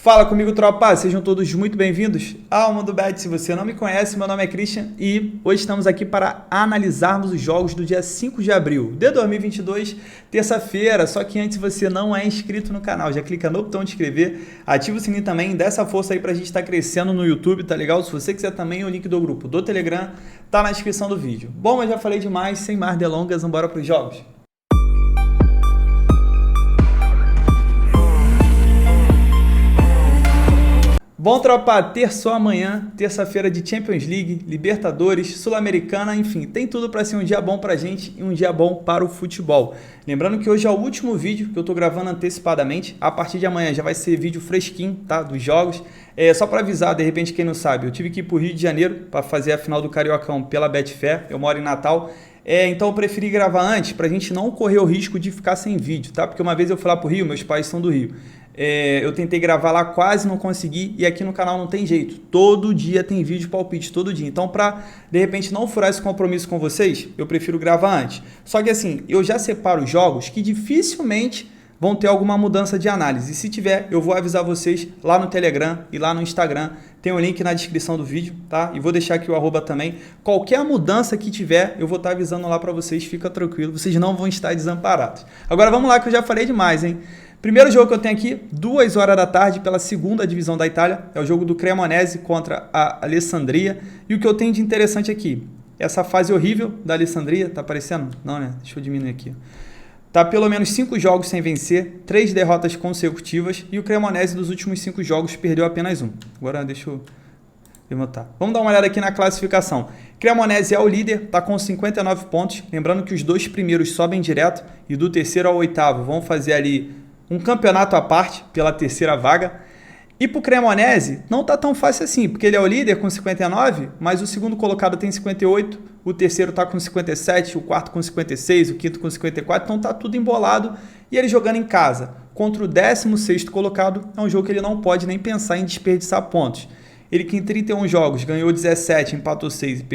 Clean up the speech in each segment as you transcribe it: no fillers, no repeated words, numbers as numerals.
Fala comigo, tropa! Sejam todos muito bem-vindos ao Mundo Bet. Se você não me conhece, meu nome é Christian e hoje estamos aqui para analisarmos os jogos do dia 5 de abril de 2022, terça-feira. Só que antes, se você não é inscrito no canal, já clica no botão de inscrever, ativa o sininho também, dá essa força aí pra gente estar crescendo no YouTube, tá legal? Se você quiser também, o link do grupo do Telegram tá na descrição do vídeo. Bom, eu já falei demais, sem mais delongas, vamos embora pros jogos. Bom, tropa, terça amanhã, terça-feira de Champions League, Libertadores, Sul-Americana, enfim, tem tudo para ser um dia bom pra gente e um dia bom para o futebol. Lembrando que hoje é o último vídeo que eu tô gravando antecipadamente, a partir de amanhã já vai ser vídeo fresquinho, tá, dos jogos. Só para avisar, de repente, quem não sabe, eu tive que ir pro Rio de Janeiro para fazer a final do Cariocão pela Betfair, eu moro em Natal. Então eu preferi gravar antes pra gente não correr o risco de ficar sem vídeo, tá? Porque uma vez eu fui lá pro Rio, meus pais são do Rio. Eu tentei gravar lá, quase não consegui, e aqui no canal não tem jeito. Todo dia tem vídeo palpite, todo dia. Então, para de repente não furar esse compromisso com vocês, eu prefiro gravar antes. Só que assim, eu já separo jogos que dificilmente vão ter alguma mudança de análise. E se tiver, eu vou avisar vocês lá no Telegram e lá no Instagram. Tem o link na descrição do vídeo, tá? E vou deixar aqui o arroba também. Qualquer mudança que tiver, eu vou estar avisando lá para vocês. Fica tranquilo, vocês não vão estar desamparados. Agora vamos lá que eu já falei demais, hein? Primeiro jogo que eu tenho aqui, 2 horas da tarde, pela segunda divisão da Itália, é o jogo do Cremonese contra a Alessandria. E o que eu tenho de interessante aqui, essa fase horrível da Alessandria, tá aparecendo? Não, né? Deixa eu diminuir aqui. Tá pelo menos 5 jogos sem vencer, 3 derrotas consecutivas e o Cremonese dos últimos 5 jogos perdeu apenas um. Agora deixa eu levantar. Vamos dar uma olhada aqui na classificação. Cremonese é o líder, tá com 59 pontos. Lembrando que os 2 primeiros sobem direto e do terceiro ao oitavo vão fazer ali um campeonato à parte pela terceira vaga. E para o Cremonese não tá tão fácil assim, porque ele é o líder com 59, mas o segundo colocado tem 58, o terceiro tá com 57, o quarto com 56, o quinto com 54, então tá tudo embolado. E ele jogando em casa contra o 16º colocado, é um jogo que ele não pode nem pensar em desperdiçar pontos. Ele que em 31 jogos ganhou 17, empatou 6 e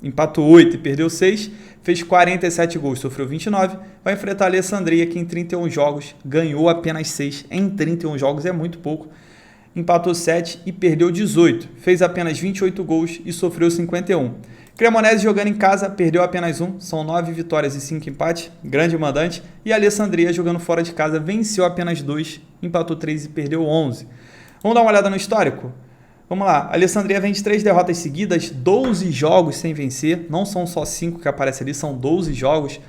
empatou 8 e perdeu 6, fez 47 gols, sofreu 29, vai enfrentar a Alessandria, que em 31 jogos ganhou apenas 6, em 31 jogos é muito pouco, empatou 7 e perdeu 18, fez apenas 28 gols e sofreu 51. Cremonese jogando em casa, perdeu apenas 1, são 9 vitórias e 5 empates, grande mandante, e a Alessandria jogando fora de casa, venceu apenas 2, empatou 3 e perdeu 11. Vamos dar uma olhada no histórico? Vamos lá, a Alessandria vem de 3 derrotas seguidas, 12 jogos sem vencer, não são só 5 que aparecem ali, são 12 jogos,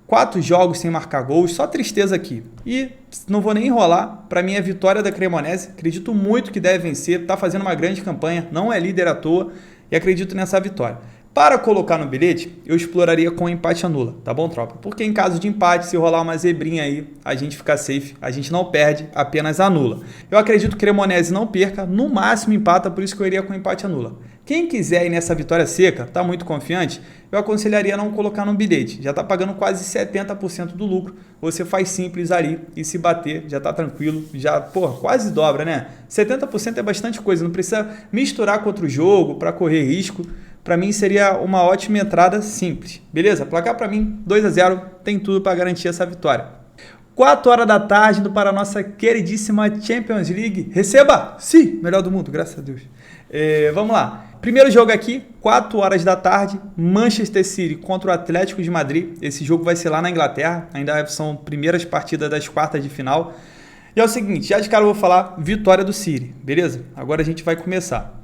4 jogos sem marcar gols, só tristeza aqui. E não vou nem enrolar, para mim é vitória da Cremonese, acredito muito que deve vencer, está fazendo uma grande campanha, não é líder à toa e acredito nessa vitória. Para colocar no bilhete, eu exploraria com empate anula, tá bom, tropa? Porque em caso de empate, se rolar uma zebrinha aí, a gente fica safe, a gente não perde, apenas anula. Eu acredito que o Cremonese não perca, no máximo empata, por isso que eu iria com empate anula. Quem quiser ir nessa vitória seca, tá muito confiante, eu aconselharia não colocar no bilhete, já tá pagando quase 70% do lucro, você faz simples ali e se bater, já tá tranquilo, já, quase dobra, né? 70% é bastante coisa, não precisa misturar com outro jogo para correr risco. Para mim seria uma ótima entrada simples, beleza? Placar para mim 2-0, tem tudo para garantir essa vitória. 4 horas da tarde indo para a nossa queridíssima Champions League. Receba! Sim, melhor do mundo, graças a Deus. Vamos lá. Primeiro jogo aqui, 4 horas da tarde, Manchester City contra o Atlético de Madrid. Esse jogo vai ser lá na Inglaterra, ainda são primeiras partidas das quartas de final. E é o seguinte, já de cara eu vou falar vitória do City, beleza? Agora a gente vai começar.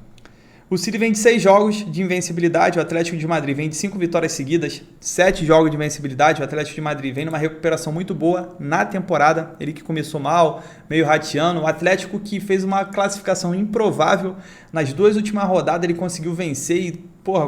O City vem de 6 jogos de invencibilidade, o Atlético de Madrid vem de 5 vitórias seguidas, 7 jogos de invencibilidade, o Atlético de Madrid vem numa recuperação muito boa na temporada, ele que começou mal, meio rateando, o Atlético que fez uma classificação improvável, nas 2 últimas rodadas ele conseguiu vencer e,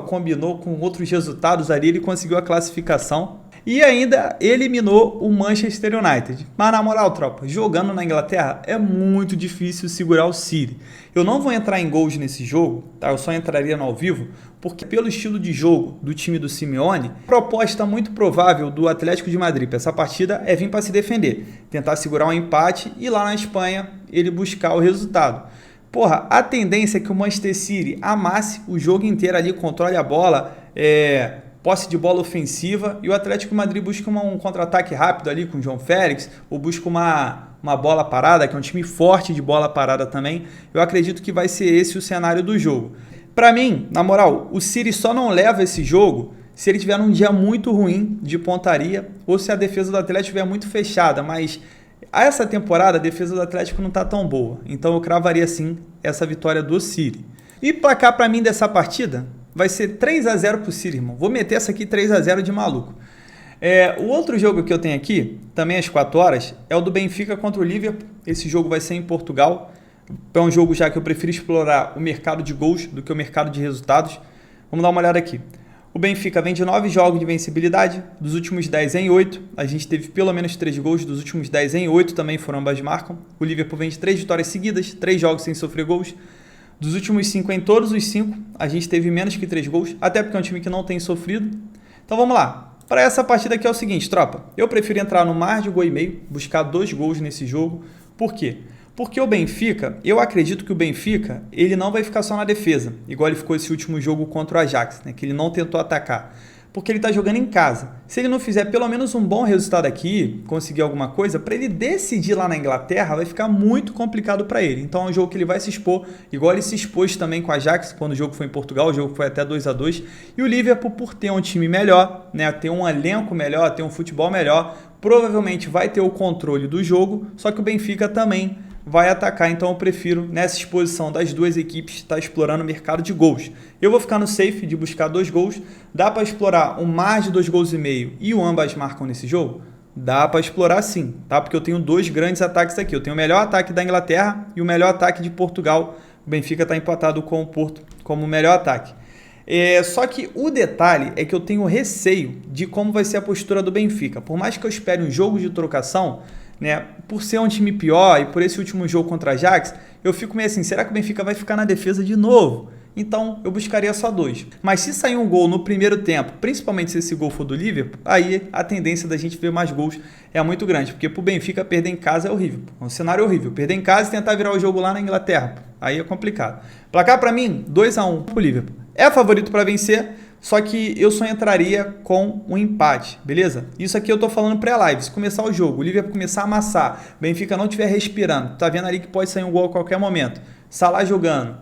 combinou com outros resultados ali, ele conseguiu a classificação. E ainda eliminou o Manchester United. Mas na moral, tropa, jogando na Inglaterra é muito difícil segurar o City. Eu não vou entrar em gols nesse jogo, tá? Eu só entraria no ao vivo, porque pelo estilo de jogo do time do Simeone, proposta muito provável do Atlético de Madrid para essa partida é vir para se defender, tentar segurar um empate e lá na Espanha ele buscar o resultado. A tendência é que o Manchester City amasse o jogo inteiro ali, controle a bola, posse de bola ofensiva, e o Atlético de Madrid busca um contra-ataque rápido ali com o João Félix, ou busca uma uma bola parada, que é um time forte de bola parada também, eu acredito que vai ser esse o cenário do jogo. Para mim, na moral, o City só não leva esse jogo se ele tiver um dia muito ruim de pontaria ou se a defesa do Atlético estiver muito fechada, mas essa temporada a defesa do Atlético não está tão boa, então eu cravaria sim essa vitória do City. E placar para mim dessa partida vai ser 3-0 pro City, irmão. Vou meter essa aqui 3-0 de maluco. O outro jogo que eu tenho aqui, também às 4 horas, é o do Benfica contra o Liverpool. Esse jogo vai ser em Portugal. É um jogo já que eu prefiro explorar o mercado de gols do que o mercado de resultados. Vamos dar uma olhada aqui. O Benfica vem de 9 jogos de vencibilidade, dos últimos 10 em 8. A gente teve pelo menos 3 gols, dos últimos 10 em 8 também foram ambas marcam. O Liverpool vem de 3 vitórias seguidas, 3 jogos sem sofrer gols. Dos últimos 5 em todos os 5, a gente teve menos que 3 gols, até porque é um time que não tem sofrido. Então vamos lá. Para essa partida aqui é o seguinte, tropa. Eu prefiro entrar no mais de 1,5 gol, buscar 2 gols nesse jogo. Por quê? Porque o Benfica, eu acredito que o Benfica, ele não vai ficar só na defesa, igual ele ficou esse último jogo contra o Ajax, né, que ele não tentou atacar, porque ele está jogando em casa. Se ele não fizer pelo menos um bom resultado aqui, conseguir alguma coisa, para ele decidir lá na Inglaterra, vai ficar muito complicado para ele. Então é um jogo que ele vai se expor, igual ele se expôs também com o Ajax, quando o jogo foi em Portugal, o jogo foi até 2-2, e o Liverpool, por ter um time melhor, né, ter um elenco melhor, ter um futebol melhor, provavelmente vai ter o controle do jogo, só que o Benfica também vai atacar, então eu prefiro, nessa exposição das duas equipes, estar explorando o mercado de gols. Eu vou ficar no safe de buscar 2 gols. Dá para explorar um mais de 2,5 gols e o ambas marcam nesse jogo? Dá para explorar sim, tá? Porque eu tenho 2 grandes ataques aqui. Eu tenho o melhor ataque da Inglaterra e o melhor ataque de Portugal. O Benfica está empatado com o Porto como o melhor ataque. Só que o detalhe é que eu tenho receio de como vai ser a postura do Benfica. Por mais que eu espere um jogo de trocação, né, por ser um time pior e por esse último jogo contra a Ajax, eu fico meio assim, será que o Benfica vai ficar na defesa de novo? Então eu buscaria só 2. Mas se sair um gol no primeiro tempo, principalmente se esse gol for do Liverpool, aí a tendência da gente ver mais gols é muito grande, porque pro Benfica perder em casa é horrível. É um cenário horrível. Perder em casa e tentar virar o jogo lá na Inglaterra, aí é complicado. Placar para mim, 2-1 pro Liverpool. É favorito para vencer, só que eu só entraria com um empate, beleza? Isso aqui eu tô falando pré-live. Se começar o jogo, o Liverpool começar a amassar, o Benfica não estiver respirando, tá vendo ali que pode sair um gol a qualquer momento, Salah jogando,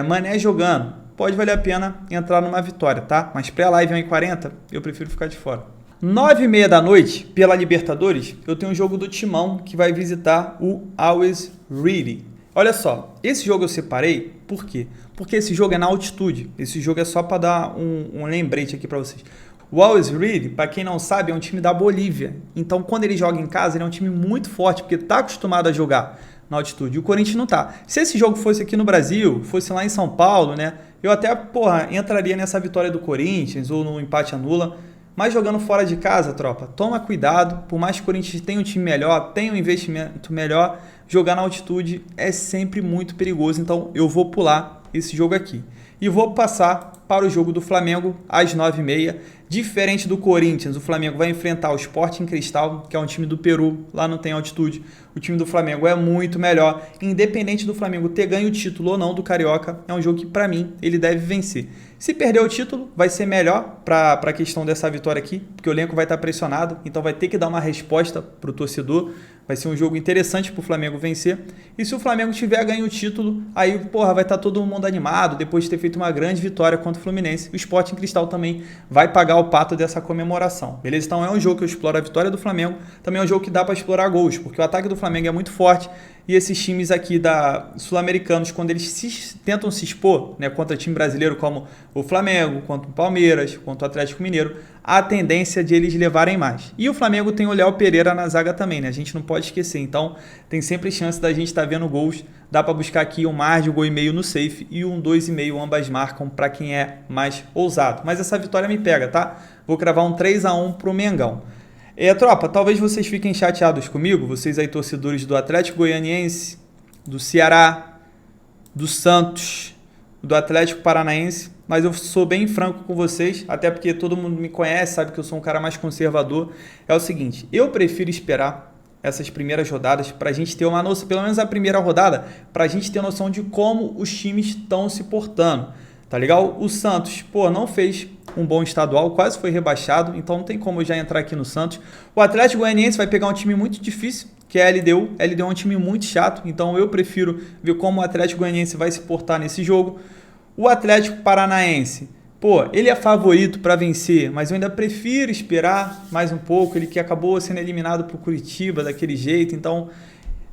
Mané jogando, pode valer a pena entrar numa vitória, tá? Mas pré-live 1h40, eu prefiro ficar de fora. 9h30 da noite, pela Libertadores, eu tenho um jogo do Timão que vai visitar o Always Ready. Olha só, esse jogo eu separei, por quê? Porque esse jogo é na altitude, esse jogo é só para dar um lembrete aqui para vocês. O Always Ready, para quem não sabe, é um time da Bolívia, então quando ele joga em casa, ele é um time muito forte, porque está acostumado a jogar na altitude, e o Corinthians não tá. Se esse jogo fosse aqui no Brasil, fosse lá em São Paulo, né, eu até, entraria nessa vitória do Corinthians, ou no empate anula, mas jogando fora de casa, tropa, toma cuidado, por mais que o Corinthians tenha um time melhor, tenha um investimento melhor, jogar na altitude é sempre muito perigoso, então eu vou pular esse jogo aqui. E vou passar para o jogo do Flamengo às 9h30. Diferente do Corinthians, o Flamengo vai enfrentar o Sporting Cristal, que é um time do Peru, lá não tem altitude. O time do Flamengo é muito melhor. Independente do Flamengo ter ganho o título ou não do Carioca, é um jogo que, para mim, ele deve vencer. Se perder o título, vai ser melhor para a questão dessa vitória aqui, porque o elenco vai estar pressionado, então vai ter que dar uma resposta para o torcedor. Vai ser um jogo interessante para o Flamengo vencer. E se o Flamengo tiver ganho o título, aí, vai estar todo mundo animado, depois de ter feito uma grande vitória contra o Fluminense. O Sporting Cristal também vai pagar o pato dessa comemoração. Beleza? Então é um jogo que eu exploro a vitória do Flamengo, também é um jogo que dá para explorar gols, porque o ataque do Flamengo é muito forte e esses times aqui sul-americanos, quando eles tentam se expor, né, contra time brasileiro como o Flamengo, contra o Palmeiras, contra o Atlético Mineiro, a tendência de eles levarem mais. E o Flamengo tem o Léo Pereira na zaga também, né? A gente não pode esquecer. Então, tem sempre chance da gente estar vendo gols. Dá para buscar aqui um mais de 1,5 gol no safe e um 2,5 ambas marcam para quem é mais ousado. Mas essa vitória me pega, tá? Vou cravar um 3-1 pro Mengão. Tropa, talvez vocês fiquem chateados comigo, vocês aí torcedores do Atlético Goianiense, do Ceará, do Santos, do Atlético Paranaense, mas eu sou bem franco com vocês, até porque todo mundo me conhece, sabe que eu sou um cara mais conservador. É o seguinte, eu prefiro esperar essas primeiras rodadas para a gente ter uma noção, pelo menos a primeira rodada, para a gente ter noção de como os times estão se portando. Tá legal? O Santos, não fez um bom estadual, quase foi rebaixado, então não tem como eu já entrar aqui no Santos. O Atlético Goianiense vai pegar um time muito difícil, que é a LDU. A LDU é um time muito chato, então eu prefiro ver como o Atlético Goianiense vai se portar nesse jogo. O Atlético Paranaense, pô, ele é favorito para vencer, mas eu ainda prefiro esperar mais um pouco. Ele que acabou sendo eliminado por Curitiba daquele jeito, então...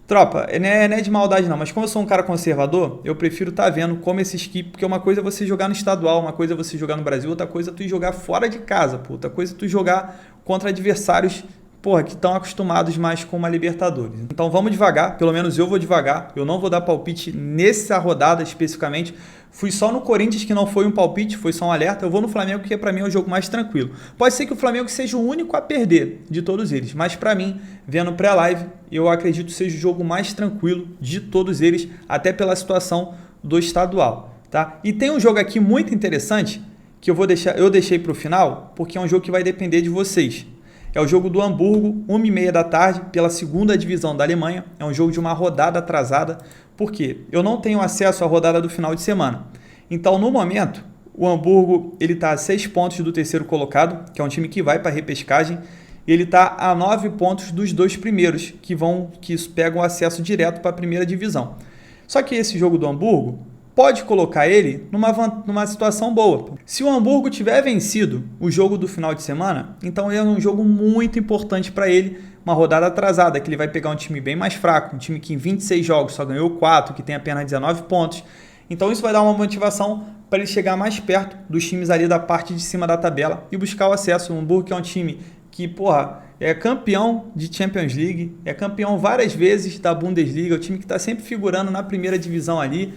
Tropa, não é de maldade não, mas como eu sou um cara conservador, eu prefiro estar vendo como esse equipe, porque uma coisa é você jogar no estadual, uma coisa é você jogar no Brasil, outra coisa é tu jogar fora de casa, pô, outra coisa é tu jogar contra adversários, porra, que estão acostumados mais com uma Libertadores. Então vamos devagar, pelo menos eu vou devagar, eu não vou dar palpite nessa rodada especificamente. Fui só no Corinthians, que não foi um palpite, foi só um alerta. Eu vou no Flamengo, que para mim é o jogo mais tranquilo. Pode ser que o Flamengo seja o único a perder de todos eles, mas para mim, vendo pré-live, eu acredito seja o jogo mais tranquilo de todos eles, até pela situação do estadual, tá? E tem um jogo aqui muito interessante que eu deixei para o final, porque é um jogo que vai depender de vocês. É o jogo do Hamburgo, 1h30 da tarde, pela segunda divisão da Alemanha. É um jogo de uma rodada atrasada. Por quê? Eu não tenho acesso à rodada do final de semana. Então, no momento, o Hamburgo está a 6 pontos do terceiro colocado, que é um time que vai para a repescagem. E ele está a 9 pontos dos 2 primeiros, que pegam acesso direto para a primeira divisão. Só que esse jogo do Hamburgo pode colocar ele numa situação boa. Se o Hamburgo tiver vencido o jogo do final de semana, então é um jogo muito importante para ele, uma rodada atrasada, que ele vai pegar um time bem mais fraco, um time que em 26 jogos só ganhou 4, que tem apenas 19 pontos. Então isso vai dar uma motivação para ele chegar mais perto dos times ali da parte de cima da tabela e buscar o acesso. O Hamburgo, que é um time que, porra, é campeão de Champions League, é campeão várias vezes da Bundesliga, é um time que está sempre figurando na primeira divisão ali.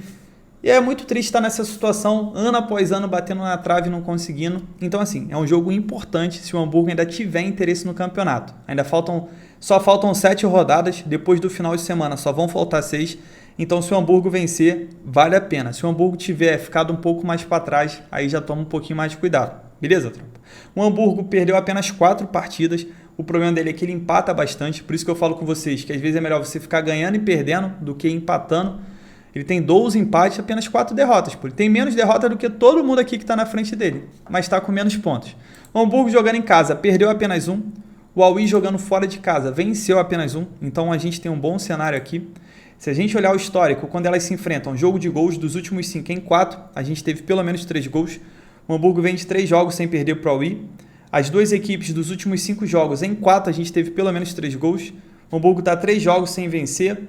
E é muito triste estar nessa situação, ano após ano, batendo na trave e não conseguindo. Então, assim, é um jogo importante se o Hamburgo ainda tiver interesse no campeonato. Só faltam 7 rodadas, depois do final de semana só vão faltar 6. Então, se o Hamburgo vencer, vale a pena. Se o Hamburgo tiver ficado um pouco mais para trás, aí já toma um pouquinho mais de cuidado. Beleza, tropa? O Hamburgo perdeu apenas 4 partidas. O problema dele é que ele empata bastante. Por isso que eu falo com vocês que às vezes é melhor você ficar ganhando e perdendo do que empatando. Ele tem 12 empates e apenas 4 derrotas. Ele tem menos derrota do que todo mundo aqui que está na frente dele, mas está com menos pontos. O Hamburgo jogando em casa perdeu apenas 1. O Aui jogando fora de casa venceu apenas 1. Então a gente tem um bom cenário aqui. Se a gente olhar o histórico, quando elas se enfrentam, jogo de gols dos últimos 5 em 4, a gente teve pelo menos 3 gols. O Hamburgo vem de 3 jogos sem perder para o Aui. As duas equipes dos últimos 5 jogos, em 4 a gente teve pelo menos 3 gols. O Hamburgo está 3 jogos sem vencer.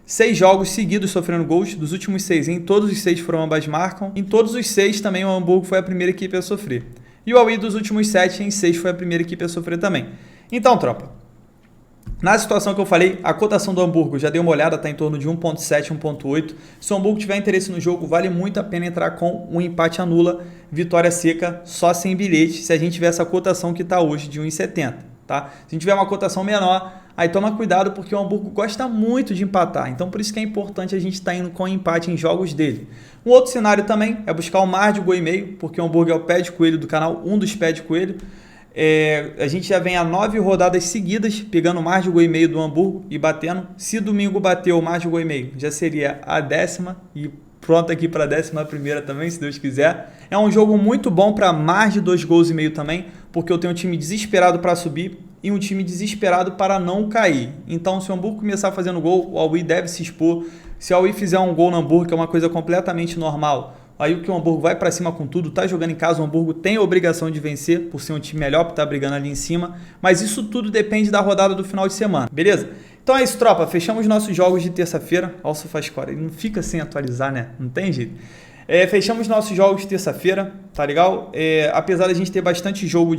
6 jogos seguidos sofrendo gols, dos últimos 6, em todos os 6 foram ambas marcam. Em todos os 6 também o Hamburgo foi a primeira equipe a sofrer. E o Aui dos últimos 7, em 6 foi a primeira equipe a sofrer também. Então, tropa, na situação que eu falei, a cotação do Hamburgo, já dei uma olhada, está em torno de 1.7, 1.8. Se o Hamburgo tiver interesse no jogo, vale muito a pena entrar com um empate anula, vitória seca, só sem bilhete, se a gente tiver essa cotação que está hoje de 1,70. Tá? Se a gente tiver uma cotação menor, aí toma cuidado porque o Hamburgo gosta muito de empatar. Então por isso que é importante a gente estar indo com empate em jogos dele. Um outro cenário também é buscar o mar de gol e meio, porque o Hamburgo é o pé de coelho do canal, um dos pés de coelho. A gente já vem a 9 rodadas seguidas pegando o mar de gol e meio do Hamburgo e batendo. Se domingo bater o mar de gol e meio, já seria a 10ª e pronto aqui para a 11ª também, se Deus quiser. É um jogo muito bom para mais de 2 gols e meio também, porque eu tenho um time desesperado para subir e um time desesperado para não cair. Então, se o Hamburgo começar fazendo gol, o Aui deve se expor. Se o Aui fizer um gol no Hamburgo, que é uma coisa completamente normal, aí o que o Hamburgo vai para cima com tudo, tá jogando em casa, o Hamburgo tem a obrigação de vencer, por ser um time melhor, por estar brigando ali em cima, mas isso tudo depende da rodada do final de semana, beleza? Então é isso, tropa, fechamos nossos jogos de terça-feira. Olha o SofaScore, ele não fica sem atualizar, né? Não tem jeito. Fechamos nossos jogos de terça-feira, tá legal? Apesar da gente ter bastante jogo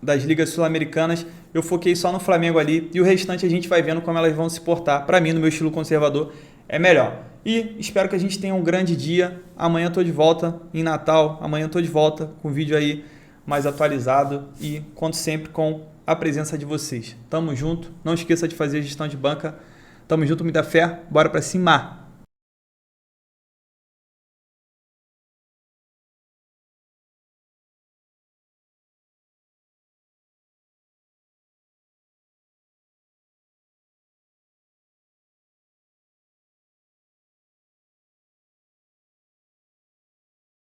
das ligas sul-americanas, eu foquei só no Flamengo ali e o restante a gente vai vendo como elas vão se portar. Para mim, no meu estilo conservador, é melhor. E espero que a gente tenha um grande dia. Amanhã estou de volta em Natal, amanhã estou de volta com um vídeo aí mais atualizado e conto sempre com a presença de vocês. Tamo junto, não esqueça de fazer a gestão de banca. Tamo junto, me dá fé, bora pra cima!